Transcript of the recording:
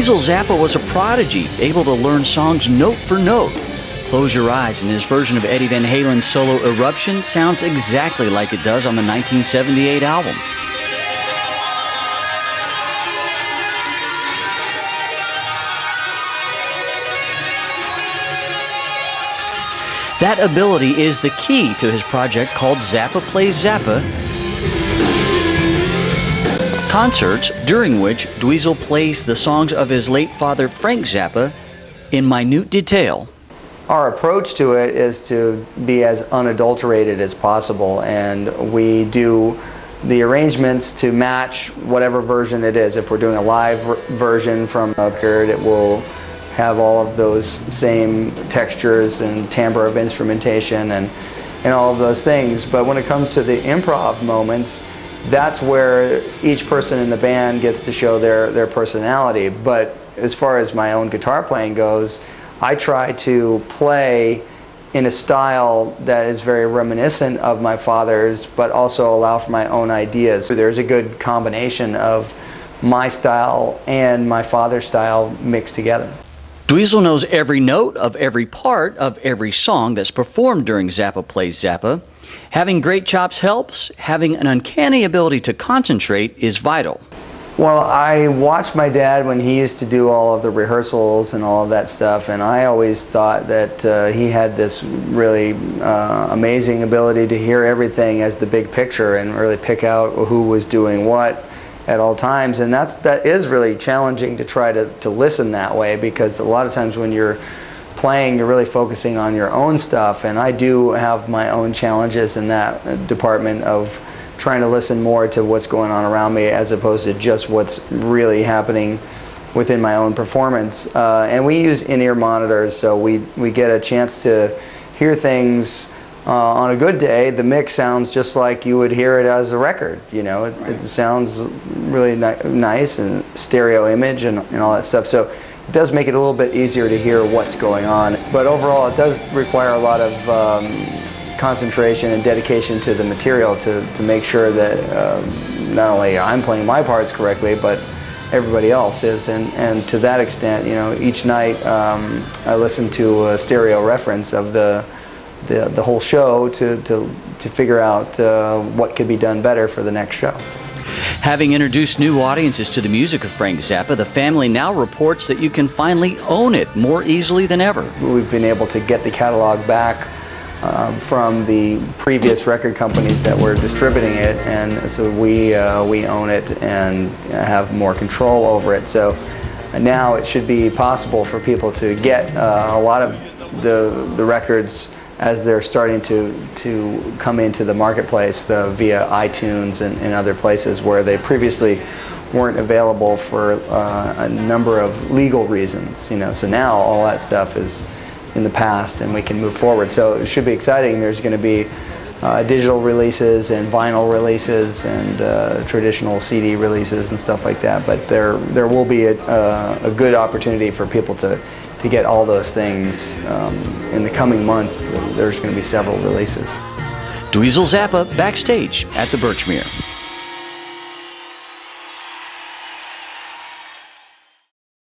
Dweezil Zappa was a prodigy, able to learn songs note for note. Close Your Eyes, and his version of Eddie Van Halen's solo Eruption sounds exactly like it does on the 1978 album. That ability is the key to his project called Zappa Plays Zappa, concerts during which Dweezil plays the songs of his late father Frank Zappa in minute detail. Our approach to it is to be as unadulterated as possible, and we do the arrangements to match whatever version it is. If we're doing a live version from a period, it will have all of those same textures and timbre of instrumentation and all of those things. But when it comes to the improv moments, that's where each person in the band gets to show their personality. But as far as my own guitar playing goes, I try to play in a style that is very reminiscent of my father's, but also allow for my own ideas. There's a good combination of my style and my father's style mixed together. Dweezil knows every note of every part of every song that's performed during Zappa Plays Zappa. Having great chops helps. Having an uncanny ability to concentrate is vital. Well, I watched my dad when he used to do all of the rehearsals and all of that stuff, and I always thought that he had this really amazing ability to hear everything as the big picture and really pick out who was doing what at all times. And that is really challenging to try to listen that way, because a lot of times when you're playing, you're really focusing on your own stuff, and I do have my own challenges in that department of trying to listen more to what's going on around me as opposed to just what's really happening within my own performance. And we use in-ear monitors, so we get a chance to hear things. On a good day, the mix sounds just like you would hear it as a record. You know, it sounds really nice and stereo image and all that stuff. So it does make it a little bit easier to hear what's going on. But overall, it does require a lot of concentration and dedication to the material to make sure that not only I'm playing my parts correctly, but everybody else is. And to that extent, you know, each night I listen to a stereo reference of the whole show to figure out what could be done better for the next show. Having introduced new audiences to the music of Frank Zappa, the family now reports that you can finally own it more easily than ever. We've been able to get the catalog back from the previous record companies that were distributing it, and so we own it and have more control over it. So now it should be possible for people to get a lot of the records as they're starting to come into the marketplace via iTunes and other places where they previously weren't available for a number of legal reasons. You know, so now all that stuff is in the past and we can move forward. So it should be exciting. There's going to be digital releases and vinyl releases and traditional CD releases and stuff like that. But there will be a good opportunity for people to get all those things in the coming months. There's going to be several releases. Dweezil Zappa, Backstage at the Birchmere.